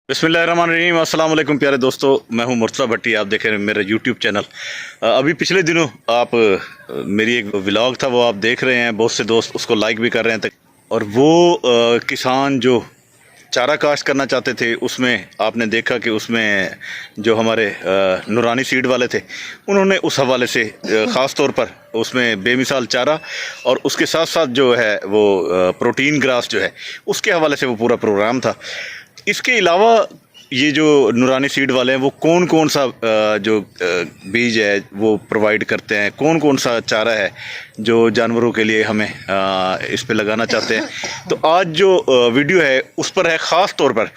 बिस्मिल्लाहिर्रहमानिर्रहीम। अस्सलाम वालेकुम प्यारे दोस्तों, मैं हूं मुर्तज़ा भट्टी। आप देख रहे हैं मेरा यूट्यूब चैनल। अभी पिछले दिनों आप मेरी एक व्लॉग था वो आप देख रहे हैं, बहुत से दोस्त उसको लाइक भी कर रहे हैं। और वो किसान जो चारा काश्त करना चाहते थे, उसमें आपने देखा कि उसमें जो हमारे नूरानी सीड वाले थे, उन्होंने उस हवाले से ख़ास तौर पर उसमें बेमिसाल चारा और उसके साथ साथ जो है वो प्रोटीन ग्रास जो है उसके हवाले से वो पूरा प्रोग्राम था। इसके अलावा ये जो नूरानी सीड वाले हैं वो कौन कौन सा जो बीज है वो प्रोवाइड करते हैं, कौन कौन सा चारा है जो जानवरों के लिए हमें इस पे लगाना चाहते हैं। तो आज जो वीडियो है उस पर है, ख़ास तौर पर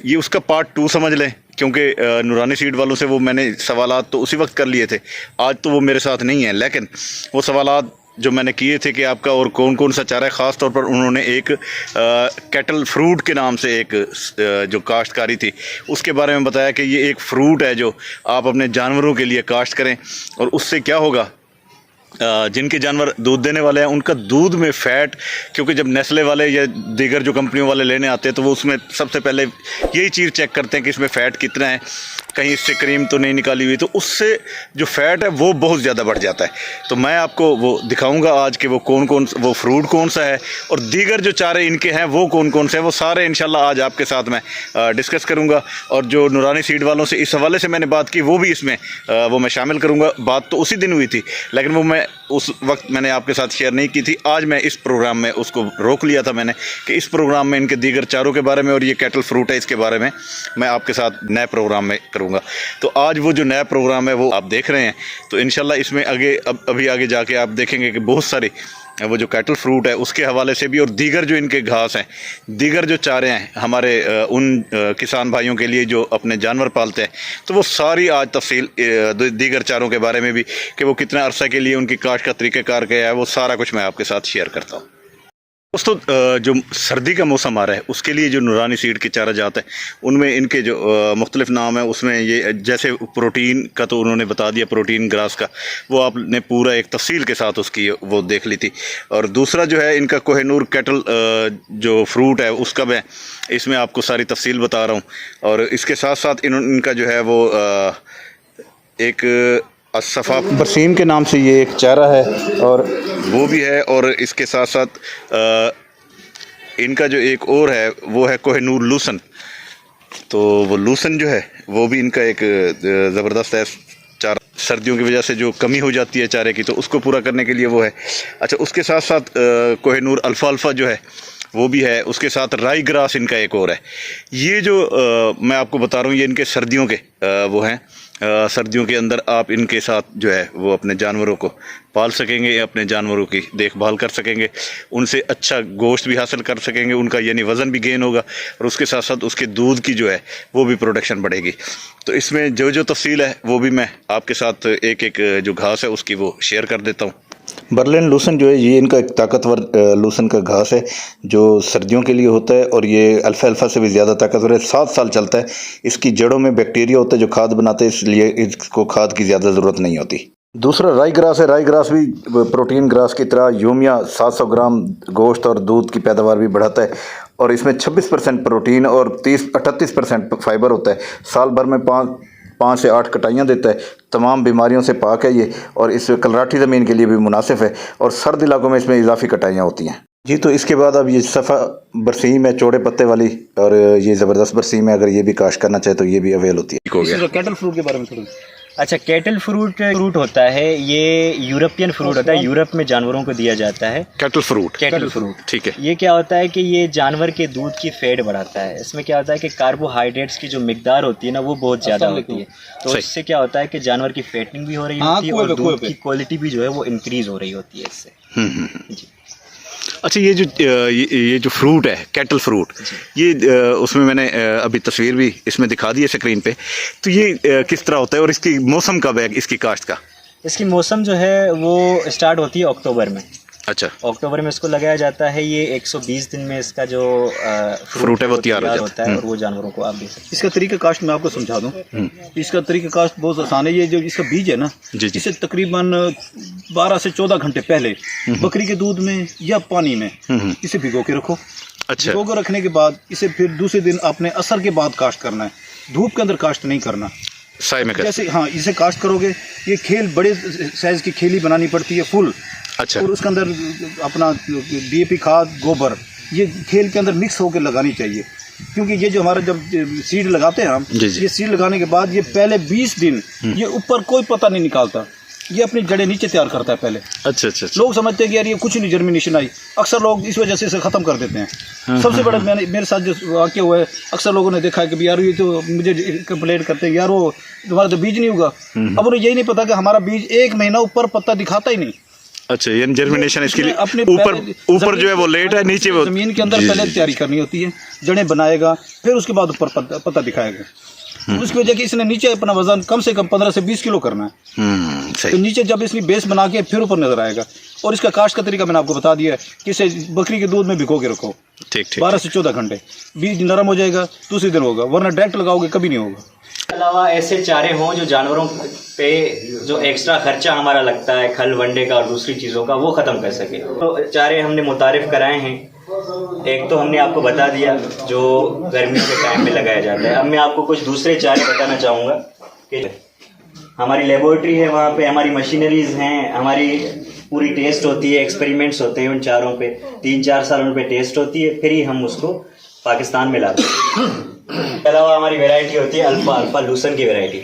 ये उसका पार्ट 2 समझ लें, क्योंकि नूरानी सीड वालों से वो मैंने सवालात तो उसी वक्त कर लिए थे। आज तो वो मेरे साथ नहीं है, लेकिन वो सवालात जो मैंने किए थे कि आपका और कौन कौन सा चारा है, ख़ास तौर पर उन्होंने एक कैटल फ्रूट के नाम से एक जो काश्तकारी थी उसके बारे में बताया कि ये एक फ्रूट है जो आप अपने जानवरों के लिए काश्त करें और उससे क्या होगा, जिनके जानवर दूध देने वाले हैं उनका दूध में फ़ैट, क्योंकि जब नेस्ले वाले या दीगर जो कंपनियों वाले लेने आते हैं तो वो उसमें सबसे पहले यही चीज़ चेक करते हैं कि इसमें फ़ैट कितना है, कहीं इससे क्रीम तो नहीं निकाली हुई, तो उससे जो फ़ैट है वो बहुत ज़्यादा बढ़ जाता है। तो मैं आपको वो दिखाऊंगा आज कि वो कौन कौन वो फ्रूट कौन सा है और दीगर जो चारे इनके हैं वो कौन कौन से हैं, वो सारे इंशाल्लाह आज आपके साथ मैं डिस्कस करूंगा। और जो नूरानी सीड वालों से इस हवाले से मैंने बात की वो भी इसमें वो मैं शामिल करूँगा। बात तो उसी दिन हुई थी, लेकिन वो मैं उस वक्त मैंने आपके साथ शेयर नहीं की थी। आज मैं इस प्रोग्राम में उसको रोक लिया था मैंने कि इस प्रोग्राम में इनके दीगर चारों के बारे में और ये कैटल फ्रूट है इसके बारे में मैं आपके साथ नए प्रोग्राम में करूँगा। तो आज वो जो नया प्रोग्राम है वो आप देख रहे हैं, तो इंशाल्लाह इसमें अभी आगे जाके आप देखेंगे कि बहुत सारी वो जो कैटल फ्रूट है उसके हवाले से भी और दीगर जो इनके घास हैं, दीगर जो चारे हैं हमारे उन किसान भाइयों के लिए जो अपने जानवर पालते हैं, तो वो सारी आज तफसील दीगर चारों के बारे में भी कि वो कितना अरसा के लिए उनकी काश्त का तरीक़ाकार क्या है, वो सारा कुछ मैं आपके साथ शेयर करता हूँ। दोस्तों, जो सर्दी का मौसम आ रहा है उसके लिए जो नूरानी सीड के चारा जात है उनमें इनके जो मुख्तलिफ नाम है, उसमें ये जैसे प्रोटीन का तो उन्होंने बता दिया, प्रोटीन ग्रास का वो आपने पूरा एक तफसील के साथ उसकी वो देख ली थी। और दूसरा जो है इनका कोहिनूर कैटल जो फ्रूट है उसका मैं इसमें आपको सारी तफसील बता रहा हूँ। और इसके साथ साथ इनका जो है वो एक असफ़ा बरसीम के नाम से ये एक चारा है और वो भी है। और इसके साथ साथ इनका जो एक और है वो है कोहिनूर लूसन। तो वो लूसन जो है वो भी इनका एक ज़बरदस्त है चारा, सर्दियों की वजह से जो कमी हो जाती है चारे की तो उसको पूरा करने के लिए वो है। अच्छा, उसके साथ साथ कोहिनूर अल्फ़ा जो है वो भी है। उसके साथ राई ग्रास इनका एक और है। ये जो मैं आपको बता रहा हूँ ये इनके सर्दियों के वो हैं। सर्दियों के अंदर आप इनके साथ जो है वो अपने जानवरों को पाल सकेंगे, अपने जानवरों की देखभाल कर सकेंगे, उनसे अच्छा गोश्त भी हासिल कर सकेंगे, उनका यानी वज़न भी गेन होगा और उसके साथ साथ उसके दूध की जो है वो भी प्रोडक्शन बढ़ेगी। तो इसमें जो जो तफसील है वो भी मैं आपके साथ एक एक जो घास है उसकी वो शेयर कर देता हूँ। बर्लिन लूसन जो है ये इनका एक ताकतवर लूसन का घास है जो सर्दियों के लिए होता है और ये अल्फ़ा से भी ज़्यादा ताकतवर है, 7 साल चलता है। इसकी जड़ों में बैक्टीरिया होता है जो खाद बनाते हैं, इसलिए इसको खाद की ज़्यादा ज़रूरत नहीं होती। दूसरा राई ग्रास है। राई ग्रास भी प्रोटीन ग्रास की तरह यूमिया 700 ग्राम गोश्त और दूध की पैदावार भी बढ़ाता है और इसमें 26% प्रोटीन और 38% फाइबर होता है। साल भर में 5 से 8 कटाइयाँ देता है, तमाम बीमारियों से पाक है ये और इस कलराठी ज़मीन के लिए भी मुनासिब है और सर्द इलाकों में इसमें इजाफी कटाइयाँ होती हैं जी। तो इसके बाद अब ये सफ़ा बरसीम है चौड़े पत्ते वाली और ये ज़बरदस्त बरसीम है, अगर ये भी काश्त करना चाहे तो ये भी अवेल होती है। कैटल फ्रूट के बारे में थोड़ा। अच्छा, कैटल फ्रूट होता है, ये यूरोपियन फ्रूट होता है, यूरोप में जानवरों को दिया जाता है। कैटल फ्रूट ठीक है। ये क्या होता है कि ये जानवर के दूध की फैट बढ़ाता है। इसमें क्या होता है कि कार्बोहाइड्रेट्स की जो मिकदार होती है ना वो बहुत ज़्यादा होती है, तो इससे क्या होता है कि जानवर की फैटिंग भी हो रही होती है और दूध की क्वालिटी भी जो है वो इंक्रीज हो रही होती है इससे जी। अच्छा, ये जो फ्रूट है कैटल फ्रूट, ये उसमें मैंने अभी तस्वीर भी इसमें दिखा दी है स्क्रीन पे। तो ये किस तरह होता है और इसकी मौसम कब है इसकी काश्त का? इसकी मौसम जो है वो स्टार्ट होती है अक्टूबर में। अच्छा, अक्टूबर में इसको लगाया जाता है। ये 120 दिन में इसका जो फ्रूट है वो तैयार होता है और वो जानवरों को आप दे सकते हैं। इसका तरीका काश्त मैं आपको समझा दूं। इसका तरीका काश्त बहुत आसान है। ये जो इसका बीज है ना, इसे तकरीबन 12 से 14 घंटे पहले बकरी के दूध में या पानी में इसे भिगो के रखो। अच्छा। भिगो कर रखने के बाद इसे फिर दूसरे दिन अपने असर के बाद काश्त करना है, धूप के अंदर काश्त नहीं करना। साए में जैसे हाँ इसे काश्त करोगे, ये खेल बड़े साइज की खेली बनानी पड़ती है फुल, अच्छा। और उसके अंदर अपना DAP खाद गोबर ये खेल के अंदर मिक्स होकर लगानी चाहिए, क्योंकि ये जो हमारा जब सीड लगाते हैं हम, ये सीड लगाने के बाद ये पहले 20 दिन ये ऊपर कोई पता नहीं निकालता, ये अपनी जड़ें नीचे तैयार करता है पहले। अच्छा अच्छा। लोग समझते हैं कि यार ये कुछ नहीं जर्मिनेशन आई, अक्सर लोग इस वजह से इसे ख़त्म कर देते हैं। सबसे बड़ा मेरे साथ जो वाक़या हुआ है, अक्सर लोगों ने देखा है कि यार ये तो मुझे कंप्लेंट करते हैं यार वो तुम्हारा तो बीज नहीं होगा। अब उन्हें यही नहीं पता कि हमारा बीज 1 महीना ऊपर पत्ता दिखाता ही नहीं। अच्छा, ये जर्मिनेशन इसके लिए अपने ऊपर जो है वो लेट है, नीचे वो जमीन के अंदर पहले तैयारी करनी होती है, जड़ें बनाएगा फिर उसके बाद ऊपर पत्ता दिखाएगा। उसकी वजह कि इसने नीचे अपना वजन कम से कम 15 से 20 किलो करना है, सही। तो नीचे जब इसने बेस बना के फिर ऊपर नजर आएगा। और इसका काश्त का तरीका मैंने आपको बता दिया है कि इसे बकरी के दूध में भिगो के रखो, ठीक ठीक। 12 से 14 घंटे, बीज नरम हो जाएगा दूसरे दिन होगा, वरना डायरेक्ट लगाओगे कभी नहीं होगा। अलावा ऐसे चारे हों जो जानवरों पे जो एक्स्ट्रा खर्चा हमारा लगता है खल वंडे का और दूसरी चीज़ों का, वो ख़त्म कर सके। तो चारे हमने मुतारिफ कराए हैं। एक तो हमने आपको बता दिया जो गर्मियों के टाइम में लगाया जाता है। अब मैं आपको कुछ दूसरे चारे बताना चाहूँगा कि हमारी लेबोरेटरी है, वहाँ पे हमारी मशीनरीज हैं, हमारी पूरी टेस्ट होती है, एक्सपेरिमेंट्स होते हैं उन चारों पे, 3-4 साल उन पे टेस्ट होती है, फिर ही हम उसको पाकिस्तान में लाते हैं। इसके अलावा हमारी वैरायटी होती है अल्फा लूसन की वैरायटी।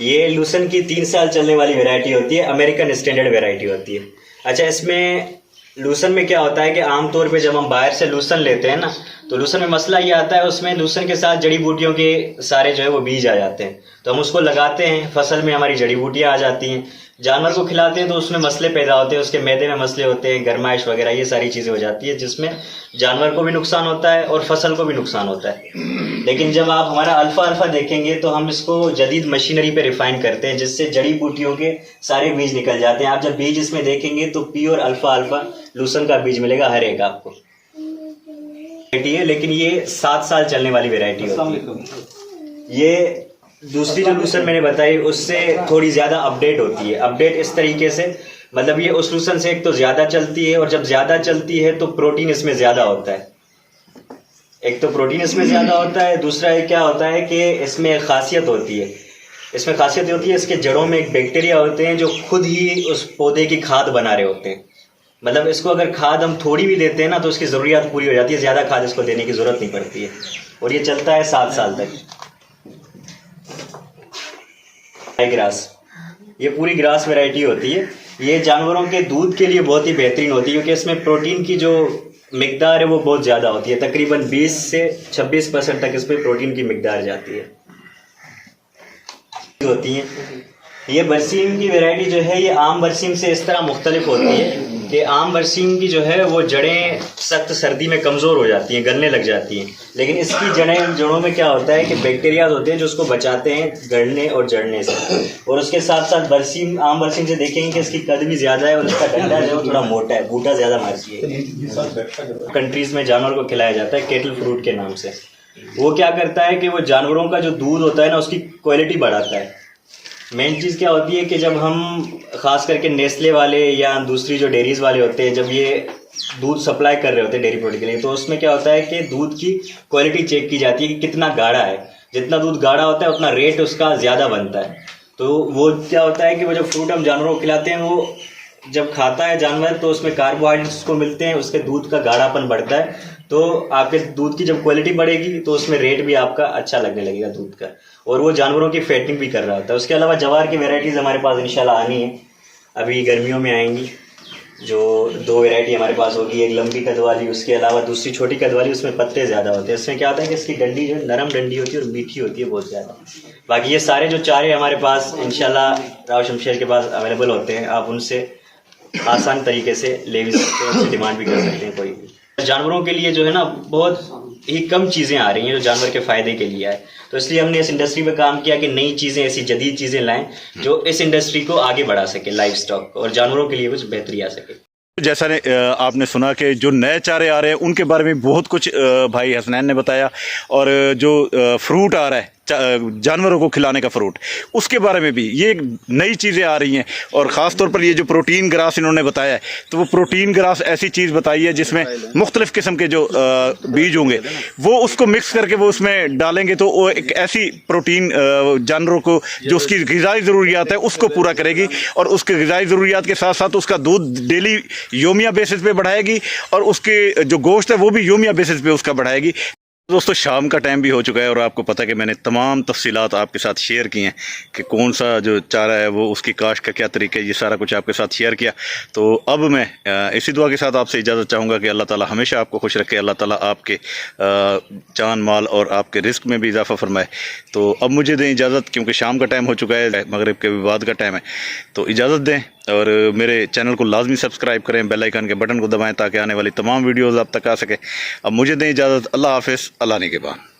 ये लूसन की 3 साल चलने वाली वैरायटी होती है, अमेरिकन स्टैंडर्ड वैरायटी होती है। अच्छा, इसमें लूसन में क्या होता है कि आमतौर पे जब हम बाहर से लूसन लेते हैं ना, तो लूसन में मसला ये आता है, उसमें लूसन के साथ जड़ी बूटियों के सारे जो है वो बीज आ जाते हैं, तो हम उसको लगाते हैं, फसल में हमारी जड़ी बूटियाँ आ जाती हैं, जानवर को खिलाते हैं तो उसमें मसले पैदा होते हैं, उसके मैदे में मसले होते हैं, गर्माइश वगैरह ये सारी चीज़ें हो जाती है, जिसमें जानवर को भी नुकसान होता है और फसल को भी नुकसान होता है। लेकिन जब आप हमारा अल्फा देखेंगे तो हम इसको जदीद मशीनरी पे रिफाइन करते हैं, जिससे जड़ी बूटियों के सारे बीज निकल जाते हैं। आप जब बीज इसमें देखेंगे तो प्योर अल्फा लूसन का बीज मिलेगा हर एक आपको। वैरायटी है, लेकिन ये 7 साल चलने वाली वैरायटी होती है। ये दूसरी जो लूसन मैंने बताई उससे थोड़ी ज़्यादा अपडेट होती है। अपडेट इस तरीके से, मतलब ये उस लूसन से एक तो ज़्यादा चलती है, और जब ज़्यादा चलती है तो प्रोटीन इसमें ज़्यादा होता है। एक तो प्रोटीन इसमें ज़्यादा होता है, दूसरा एक क्या होता है कि इसमें खासियत होती है, इसके जड़ों में एक बैक्टीरिया होते हैं जो खुद ही उस पौधे की खाद बना रहे होते हैं। मतलब इसको अगर खाद हम थोड़ी भी देते हैं ना तो उसकी ज़रूरियात पूरी हो जाती है, ज़्यादा खाद इसको देने की ज़रूरत नहीं पड़ती है, और ये चलता है 7 साल तक। ग्रास, ये पूरी ग्रास वैरायटी होती है। ये जानवरों के दूध के लिए बहुत ही बेहतरीन होती है, क्योंकि इसमें प्रोटीन की जो मिकदार है वो बहुत ज़्यादा होती है, तकरीबन 20 से 26% तक इसमें प्रोटीन की मिकदार जाती है होती है। ये बरसीम की वैरायटी जो है ये आम बरसीम से इस तरह मुख्तलिफ होती है कि आम बरसीम की जो है वो जड़ें सख्त सर्दी में कमज़ोर हो जाती हैं, गलने लग जाती हैं, लेकिन इसकी जड़ों में क्या होता है कि बैक्टीरिया होते हैं जो उसको बचाते हैं गलने और जड़ने से। और उसके साथ साथ आम बरसीम से देखेंगे कि इसकी कद भी ज़्यादा है और इसका डंडा जो है वो थोड़ा मोटा है, बूटा ज़्यादा मारती है। कंट्रीज़ में जानवर को खिलाया जाता है केटल फ्रूट के नाम से। वो क्या करता है कि वो जानवरों का जो दूध होता है ना उसकी क्वालिटी बढ़ाता है। मेन चीज़ क्या होती है कि जब हम ख़ास करके नेस्ले वाले या दूसरी जो डेयरीज़ वाले होते हैं, जब ये दूध सप्लाई कर रहे होते हैं डेयरी प्रोडक्ट के लिए, तो उसमें क्या होता है कि दूध की क्वालिटी चेक की जाती है कि कितना गाढ़ा है। जितना दूध गाढ़ा होता है उतना रेट उसका ज़्यादा बनता है। तो वो क्या होता है कि वो जो फ्रूट हम जानवरों को खिलाते हैं वो जब खाता है जानवर तो उसमें कार्बोहाइड्रेट्स को मिलते हैं, उसके दूध का गाढ़ापन बढ़ता है, तो आपके दूध की जब क्वालिटी बढ़ेगी तो उसमें रेट भी आपका अच्छा लगने लगेगा दूध का, और वो जानवरों की फैटिंग भी कर रहा होता है। उसके अलावा जवार की वैरायटीज़ हमारे पास इंशाल्लाह आनी है, अभी गर्मियों में आएंगी। जो 2 वैरायटी हमारे पास होगी, एक लंबी कद वाली, उसके अलावा दूसरी छोटी कद वाली, उसमें पत्ते ज़्यादा होते हैं। इसमें क्या होता है कि इसकी डंडी जो नरम डंडी होती है और मीठी होती है बहुत ज़्यादा। बाकी ये सारे जो चारे हमारे पास इंशाल्लाह राव शमशेर के पास अवेलेबल होते हैं, आप उनसे आसान तरीके से ले भी सकते हैं, डिमांड भी कर सकते हैं। कोई भी जानवरों के लिए जो है ना बहुत ही कम चीज़ें आ रही हैं जो जानवर के फ़ायदे के लिए आए, तो इसलिए हमने इस इंडस्ट्री में काम किया कि नई चीज़ें, ऐसी जदीद चीज़ें लाएं जो इस इंडस्ट्री को आगे बढ़ा सके, लाइफ स्टॉक और जानवरों के लिए कुछ बेहतरी आ सके। जैसा आपने सुना कि जो नए चारे आ रहे हैं उनके बारे में बहुत कुछ भाई हसनैन ने बताया, और जो फ्रूट आ रहा है जानवरों को खिलाने का फ्रूट, उसके बारे में भी ये नई चीज़ें आ रही हैं। और ख़ास तौर पर ये जो प्रोटीन ग्रास इन्होंने बताया है, तो वो प्रोटीन ग्रास ऐसी चीज़ बताई है जिसमें मुख्तलिफ़ किस्म के जो बीज होंगे वो उसको मिक्स करके वो उसमें डालेंगे, तो वो एक ऐसी प्रोटीन जानवरों को जो उसकी ग़िज़ाई ज़रूरियात है उसको पूरा करेगी, और उसके ग़िज़ाई ज़रूरियात के साथ साथ उसका दूध डेली योमिया बेसिस पे बढ़ाएगी, और उसके जो गोश्त है वो भी योमिया बेसिस पे उसका बढ़ाएगी। दोस्तों शाम का टाइम भी हो चुका है और आपको पता है कि मैंने तमाम तफसीलात आपके साथ शेयर की हैं कि कौन सा जो चारा है वो उसकी काश्त का क्या तरीका है, ये सारा कुछ आपके साथ शेयर किया। तो अब मैं इसी दुआ के साथ आपसे इजाज़त चाहूँगा कि अल्लाह ताला हमेशा आपको खुश रखे, अल्लाह ताला आपके जान माल और आपके रिस्क में भी इजाफ़ा फरमाए। तो अब मुझे दें इजाज़त, क्योंकि शाम का टाइम हो चुका है, मगरिब के बाद का टाइम है, तो इजाज़त दें और मेरे चैनल को लाजमी सब्सक्राइब करें, बेल आइकन के बटन को दबाएं ताकि आने वाली तमाम वीडियोज़ आप तक आ सके। अब मुझे दें इजाज़त, अल्लाह हाफ़िज़, अल्लाह निगहबान।